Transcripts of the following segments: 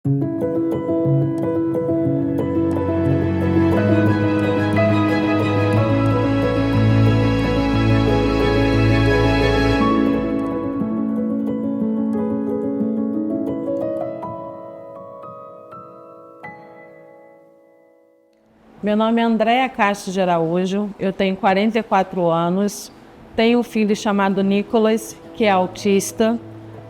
Meu nome é Andréa Castro de Araújo, eu tenho 44 anos, tenho um filho chamado Nicolas, que é autista,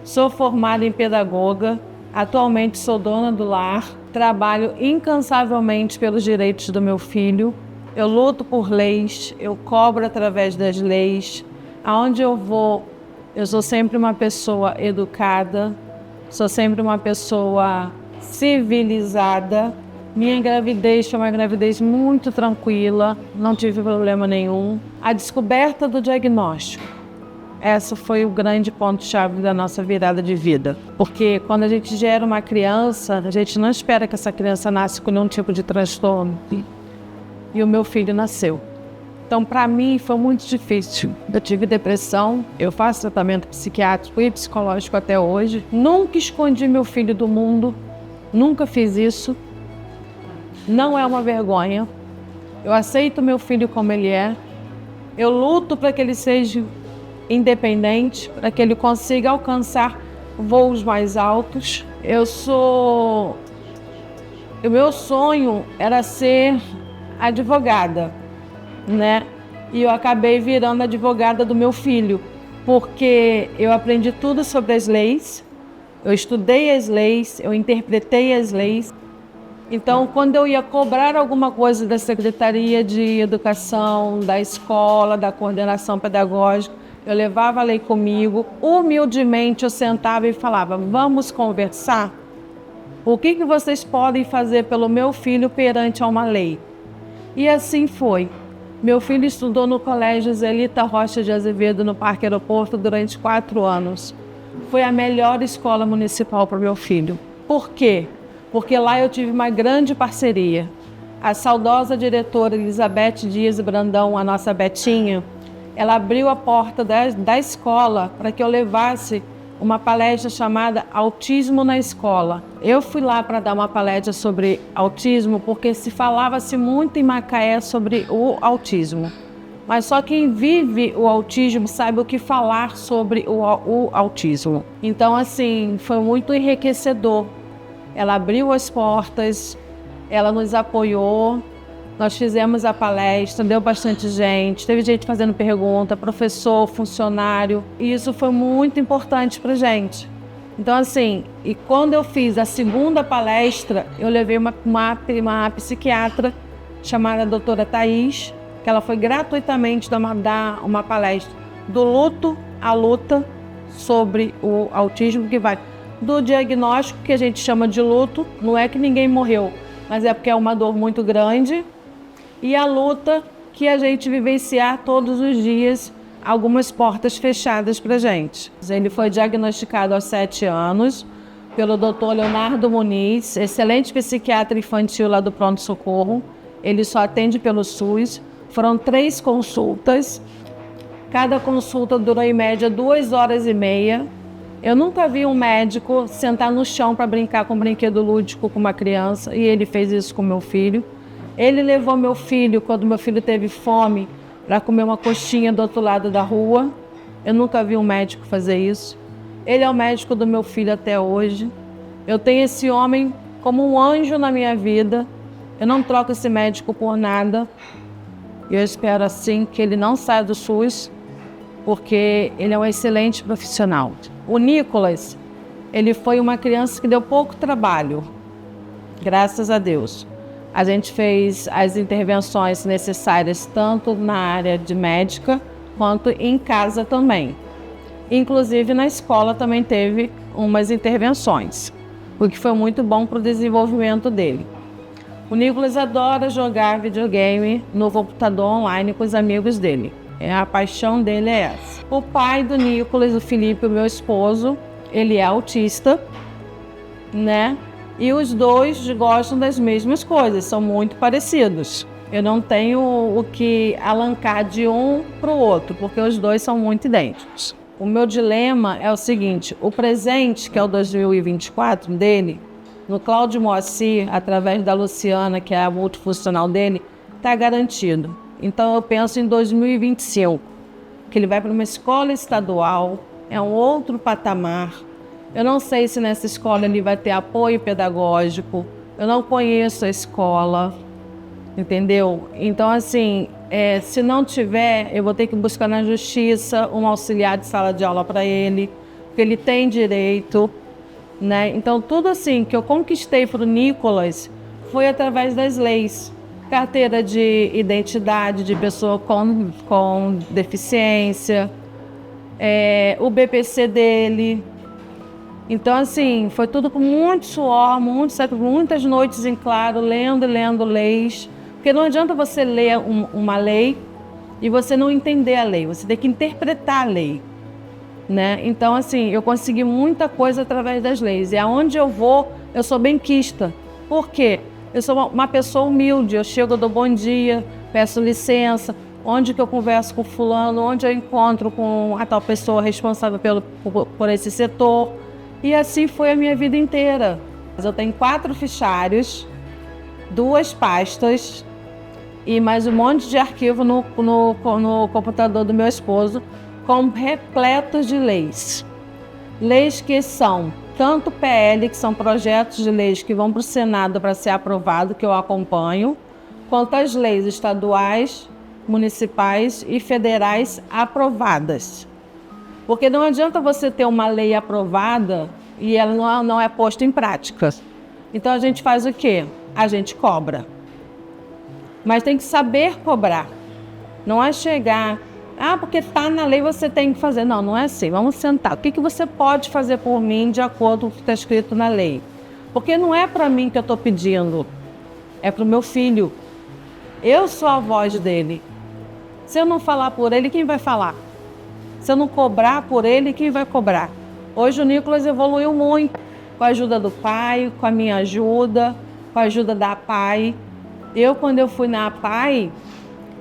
sou formada em pedagoga, atualmente sou dona do lar, trabalho incansavelmente pelos direitos do meu filho, eu luto por leis, eu cobro através das leis, aonde eu vou, eu sou sempre uma pessoa educada, sou sempre uma pessoa civilizada. Minha gravidez foi uma gravidez muito tranquila, não tive problema nenhum. A descoberta do diagnóstico, essa foi o grande ponto-chave da nossa virada de vida. Porque quando a gente gera uma criança, a gente não espera que essa criança nasça com nenhum tipo de transtorno. E o meu filho nasceu. Então, para mim, foi muito difícil. Eu tive depressão, eu faço tratamento psiquiátrico e psicológico até hoje. Nunca escondi meu filho do mundo, nunca fiz isso. Não é uma vergonha. Eu aceito meu filho como ele é. Eu luto para que ele seja independente, para que ele consiga alcançar voos mais altos. O meu sonho era ser advogada, né? E eu acabei virando advogada do meu filho, porque eu aprendi tudo sobre as leis, eu estudei as leis, eu interpretei as leis. Então, quando eu ia cobrar alguma coisa da Secretaria de Educação, da escola, da coordenação pedagógica, eu levava a lei comigo, humildemente eu sentava e falava, vamos conversar? O que vocês podem fazer pelo meu filho perante a uma lei? E assim foi. Meu filho estudou no Colégio Zelita Rocha de Azevedo, no Parque Aeroporto, durante 4 anos. Foi a melhor escola municipal para o meu filho. Por quê? Porque lá eu tive uma grande parceria. A saudosa diretora Elizabeth Dias Brandão, a nossa Betinha, ela abriu a porta da escola para que eu levasse uma palestra chamada Autismo na Escola. Eu fui lá para dar uma palestra sobre autismo porque se falava-se muito em Macaé sobre o autismo. Mas só quem vive o autismo sabe o que falar sobre o autismo. Então, assim, foi muito enriquecedor. Ela abriu as portas, ela nos apoiou, nós fizemos a palestra, deu bastante gente, teve gente fazendo pergunta, professor, funcionário, e isso foi muito importante pra gente. Então, assim, e quando eu fiz a segunda palestra, eu levei uma psiquiatra chamada doutora Thaís, que ela foi gratuitamente dar uma palestra do luto à luta sobre o autismo, que vai do diagnóstico, que a gente chama de luto, não é que ninguém morreu, mas é porque é uma dor muito grande, e a luta que a gente vivenciar todos os dias, algumas portas fechadas para a gente. Ele foi diagnosticado aos 7 anos pelo Dr. Leonardo Muniz, excelente psiquiatra infantil lá do Pronto Socorro. Ele só atende pelo SUS. Foram 3 consultas. Cada consulta durou em média 2 horas e meia. Eu nunca vi um médico sentar no chão para brincar com um brinquedo lúdico com uma criança, e ele fez isso com meu filho. Ele levou meu filho, quando meu filho teve fome, para comer uma coxinha do outro lado da rua. Eu nunca vi um médico fazer isso. Ele é o médico do meu filho até hoje. Eu tenho esse homem como um anjo na minha vida. Eu não troco esse médico por nada. E eu espero, assim, que ele não saia do SUS, porque ele é um excelente profissional. O Nicolas, ele foi uma criança que deu pouco trabalho, graças a Deus. A gente fez as intervenções necessárias tanto na área de médica quanto em casa também. Inclusive na escola também teve umas intervenções, o que foi muito bom para o desenvolvimento dele. O Nicolas adora jogar videogame no computador online com os amigos dele. A paixão dele é essa. O pai do Nicolas, o Felipe, o meu esposo, ele é autista, né? E os dois gostam das mesmas coisas, são muito parecidos. Eu não tenho o que alancar de um para o outro, porque os dois são muito idênticos. O meu dilema é o seguinte, o presente, que é o 2024 dele, no Cláudio Moacir, através da Luciana, que é a multifuncional dele, está garantido. Então eu penso em 2025, que ele vai para uma escola estadual, é um outro patamar. Eu não sei se nessa escola ele vai ter apoio pedagógico, eu não conheço a escola, entendeu? Então, assim, se não tiver, eu vou ter que buscar na justiça um auxiliar de sala de aula para ele, porque ele tem direito, né? Então, tudo assim que eu conquistei para o Nicolas foi através das leis. Carteira de identidade de pessoa com deficiência, o BPC dele. Então, assim, foi tudo com muito suor, muitas noites em claro, lendo e lendo leis. Porque não adianta você ler uma lei e você não entender a lei, você tem que interpretar a lei, né? Então, assim, eu consegui muita coisa através das leis. E aonde eu vou, eu sou benquista. Por quê? Eu sou uma pessoa humilde, eu chego, eu dou bom dia, peço licença, onde que eu converso com fulano, onde eu encontro com a tal pessoa responsável por esse setor. E assim foi a minha vida inteira. Eu tenho 4 fichários, 2 pastas e mais um monte de arquivo no computador do meu esposo, repletos de leis. Leis que são tanto PL, que são projetos de leis que vão para o Senado para ser aprovado, que eu acompanho, quanto as leis estaduais, municipais e federais aprovadas. Porque não adianta você ter uma lei aprovada e ela não é posta em prática. Então a gente faz o quê? A gente cobra. Mas tem que saber cobrar. Não é chegar, porque está na lei, você tem que fazer. Não, não é assim. Vamos sentar. O que você pode fazer por mim de acordo com o que está escrito na lei? Porque não é para mim que eu estou pedindo. É para o meu filho. Eu sou a voz dele. Se eu não falar por ele, quem vai falar? Se eu não cobrar por ele, quem vai cobrar? Hoje o Nicolas evoluiu muito, com a ajuda do pai, com a minha ajuda, com a ajuda da PAI. Quando eu fui na PAI,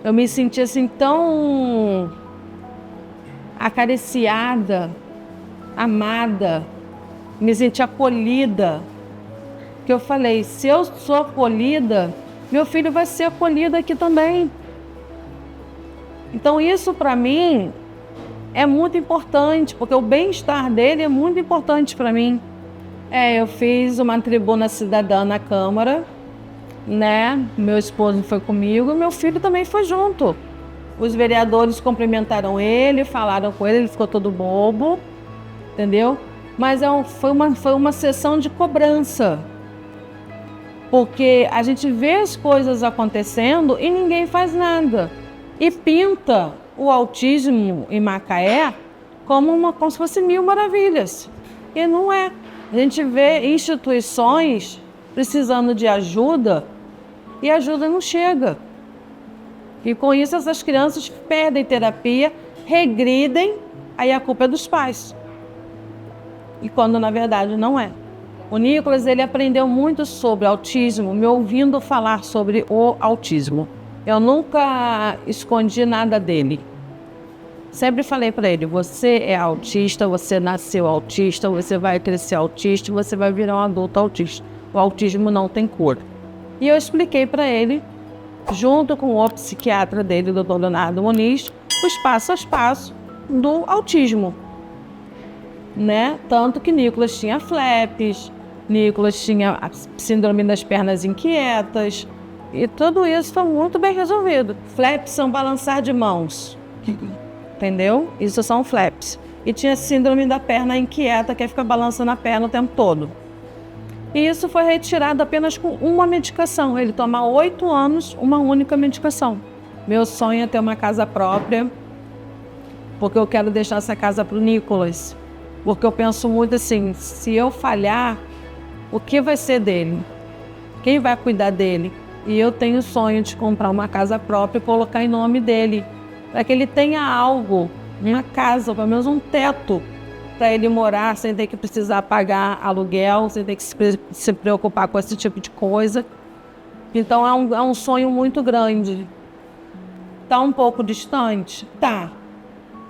eu me senti assim tão acariciada, amada, me senti acolhida, que eu falei, se eu sou acolhida, meu filho vai ser acolhido aqui também. Então isso para mim é muito importante, porque o bem-estar dele é muito importante para mim. Eu fiz uma tribuna cidadã na Câmara, né? Meu esposo foi comigo e meu filho também foi junto. Os vereadores cumprimentaram ele, falaram com ele ficou todo bobo, entendeu? Mas foi uma sessão de cobrança, porque a gente vê as coisas acontecendo e ninguém faz nada. E pinta o autismo em Macaé como se fosse mil maravilhas. E não é. A gente vê instituições precisando de ajuda e a ajuda não chega. E com isso essas crianças perdem terapia, regridem, aí a culpa é dos pais. E quando na verdade não é. O Nicolas, ele aprendeu muito sobre autismo, me ouvindo falar sobre o autismo. Eu nunca escondi nada dele. Sempre falei para ele, você é autista, você nasceu autista, você vai crescer autista, você vai virar um adulto autista. O autismo não tem cor. E eu expliquei para ele, junto com o psiquiatra dele, o Dr. Leonardo Muniz, os passos a passo do autismo, né? Tanto que Nicolas tinha flaps, Nicolas tinha a síndrome das pernas inquietas, e tudo isso foi muito bem resolvido. Flaps são balançar de mãos, entendeu? Isso são flaps. E tinha síndrome da perna inquieta, que é ficar balançando a perna o tempo todo. E isso foi retirado apenas com uma medicação. Ele toma 8 anos, uma única medicação. Meu sonho é ter uma casa própria, porque eu quero deixar essa casa para o Nicolas. Porque eu penso muito assim, se eu falhar, o que vai ser dele? Quem vai cuidar dele? E eu tenho o sonho de comprar uma casa própria e colocar em nome dele, para que ele tenha algo, uma casa, pelo menos um teto, para ele morar sem ter que precisar pagar aluguel, sem ter que se preocupar com esse tipo de coisa. Então é um sonho muito grande. Está um pouco distante? Tá.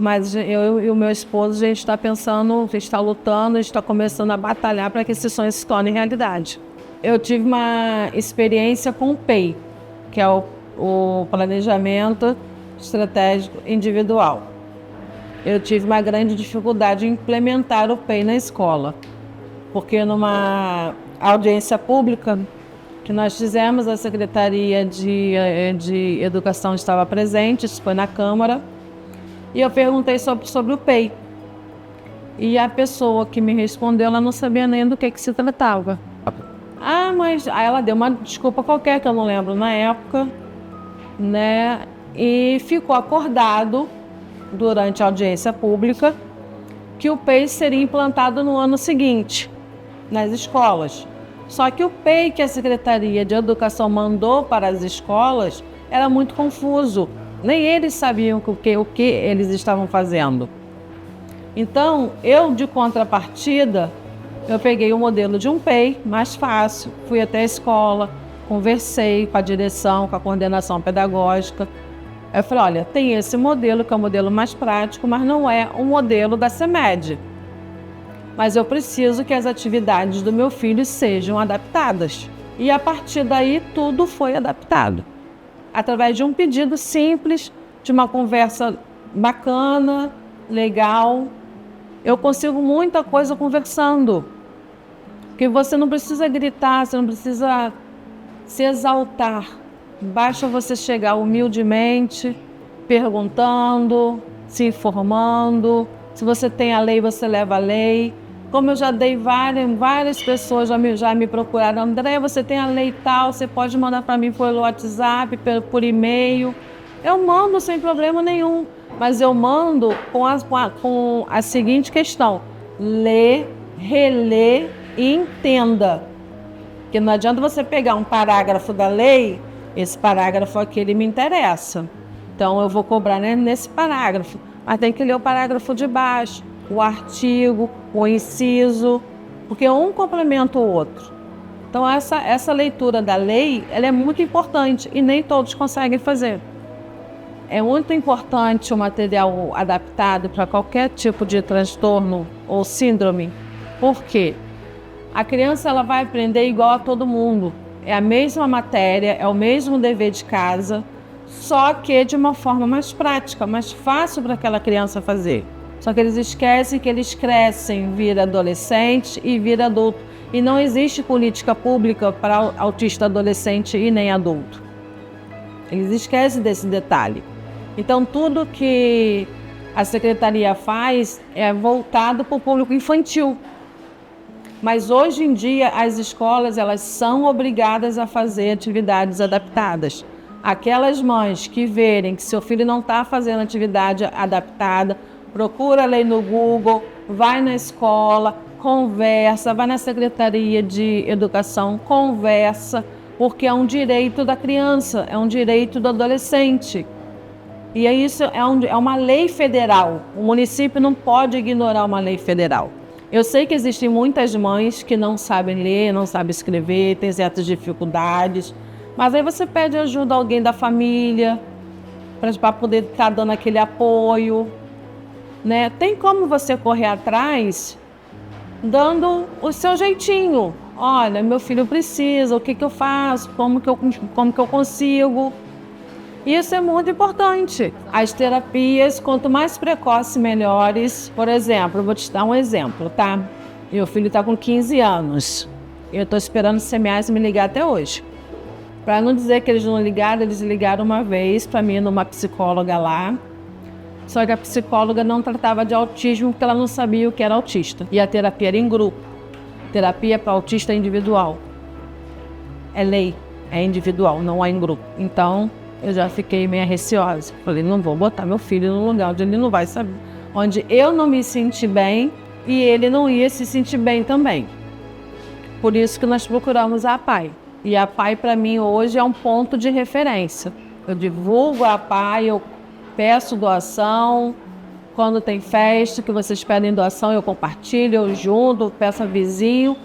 Mas eu e o meu esposo, a gente está pensando, a gente está lutando, a gente está começando a batalhar para que esse sonho se torne realidade. eu tive uma experiência com o PEI, que é o Planejamento Estratégico Individual. Eu tive uma grande dificuldade em implementar o PEI na escola, porque numa audiência pública que nós fizemos, a Secretaria de Educação estava presente, isso foi na Câmara, e eu perguntei sobre o PEI. E a pessoa que me respondeu, ela não sabia nem do que se tratava. Mas aí ela deu uma desculpa qualquer, que eu não lembro na época, né? E ficou acordado, durante a audiência pública, que o PEI seria implantado no ano seguinte, nas escolas. Só que o PEI que a Secretaria de Educação mandou para as escolas era muito confuso. Nem eles sabiam o que eles estavam fazendo. Então, eu, de contrapartida, eu peguei o modelo de um PEI mais fácil, fui até a escola, conversei com a direção, com a coordenação pedagógica. Eu falei, olha, tem esse modelo, que é o modelo mais prático, mas não é o modelo da CEMED. Mas eu preciso que as atividades do meu filho sejam adaptadas. E a partir daí, tudo foi adaptado. Através de um pedido simples, de uma conversa bacana, legal. Eu consigo muita coisa conversando. Porque você não precisa gritar, você não precisa se exaltar. Basta você chegar humildemente, perguntando, se informando. Se você tem a lei, você leva a lei. Como eu já dei várias pessoas já me procuraram. André, você tem a lei tal, você pode mandar para mim pelo WhatsApp, por e-mail. Eu mando sem problema nenhum. Mas eu mando com a seguinte questão: lê, relê e entenda. Porque não adianta você pegar um parágrafo da lei, esse parágrafo aqui ele me interessa. Então eu vou cobrar, né, nesse parágrafo. Mas tem que ler o parágrafo de baixo, o artigo, o inciso, porque um complementa o outro. Então essa leitura da lei, ela é muito importante e nem todos conseguem fazer. É muito importante o material adaptado para qualquer tipo de transtorno ou síndrome. Por quê? A criança ela vai aprender igual a todo mundo. É a mesma matéria, é o mesmo dever de casa, só que de uma forma mais prática, mais fácil para aquela criança fazer. Só que eles esquecem que eles crescem, viram adolescente e viram adulto. E não existe política pública para autista adolescente e nem adulto. Eles esquecem desse detalhe. Então, tudo que a Secretaria faz é voltado para o público infantil. Mas hoje em dia, as escolas elas são obrigadas a fazer atividades adaptadas. Aquelas mães que verem que seu filho não está fazendo atividade adaptada, procura a lei no Google, vai na escola, conversa, vai na Secretaria de Educação, conversa, porque é um direito da criança, é um direito do adolescente. E isso é uma lei federal. O município não pode ignorar uma lei federal. Eu sei que existem muitas mães que não sabem ler, não sabem escrever, têm certas dificuldades, mas aí você pede ajuda a alguém da família para poder estar dando aquele apoio, né? Tem como você correr atrás dando o seu jeitinho. Olha, meu filho precisa, o que eu faço, como que eu consigo. Isso é muito importante. As terapias, quanto mais precoces, melhores. Por exemplo, eu vou te dar um exemplo, tá? Meu filho está com 15 anos. Eu estou esperando o CMS me ligar até hoje. Para não dizer que eles não ligaram, eles ligaram uma vez para mim, numa psicóloga lá. Só que a psicóloga não tratava de autismo porque ela não sabia o que era autista. E a terapia era em grupo. Terapia para autista é individual. É lei, é individual, não é em grupo. Então, eu já fiquei meio receosa. Falei, não vou botar meu filho num lugar onde ele não vai saber. Onde eu não me senti bem e ele não ia se sentir bem também. Por isso que nós procuramos a APAE. E a APAE, para mim, hoje é um ponto de referência. Eu divulgo a APAE, eu peço doação. Quando tem festa, que vocês pedem doação, eu compartilho, eu junto, peço a vizinho.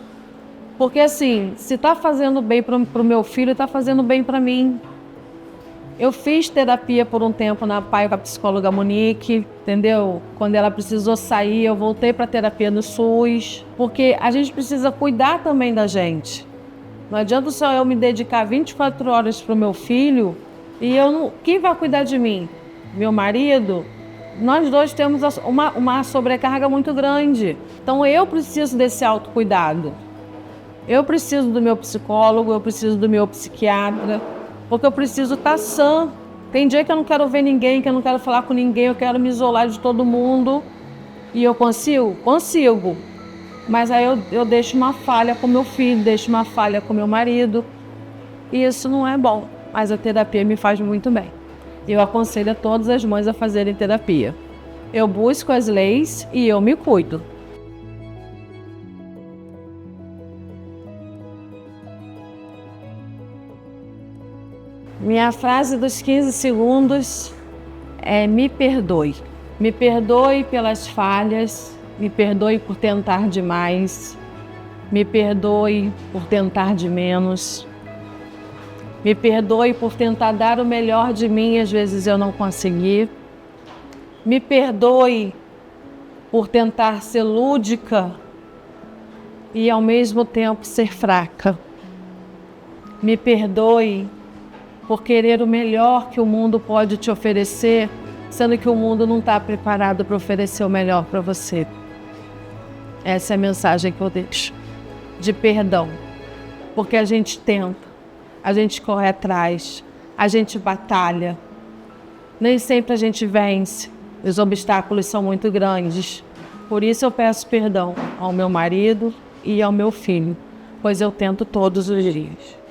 Porque assim, se está fazendo bem para o meu filho, está fazendo bem para mim. Eu fiz terapia por um tempo na APAE com a psicóloga Monique, entendeu? Quando ela precisou sair, eu voltei para a terapia no SUS. Porque a gente precisa cuidar também da gente. Não adianta só eu me dedicar 24 horas para o meu filho e eu não... Quem vai cuidar de mim? Meu marido? Nós dois temos uma sobrecarga muito grande. Então eu preciso desse autocuidado. Eu preciso do meu psicólogo, eu preciso do meu psiquiatra, porque eu preciso estar sã. Tem dia que eu não quero ver ninguém, que eu não quero falar com ninguém, eu quero me isolar de todo mundo. E eu consigo? Consigo. Mas aí eu deixo uma falha com meu filho, deixo uma falha com meu marido. E isso não é bom. Mas a terapia me faz muito bem. Eu aconselho a todas as mães a fazerem terapia. Eu busco as leis e eu me cuido. Minha frase dos 15 segundos é: me perdoe. Me perdoe pelas falhas, me perdoe por tentar demais, me perdoe por tentar de menos, me perdoe por tentar dar o melhor de mim e às vezes eu não consegui, me perdoe por tentar ser lúdica e ao mesmo tempo ser fraca, me perdoe por querer o melhor que o mundo pode te oferecer, sendo que o mundo não está preparado para oferecer o melhor para você. Essa é a mensagem que eu deixo, de perdão, porque a gente tenta, a gente corre atrás, a gente batalha, nem sempre a gente vence, os obstáculos são muito grandes, por isso eu peço perdão ao meu marido e ao meu filho, pois eu tento todos os dias.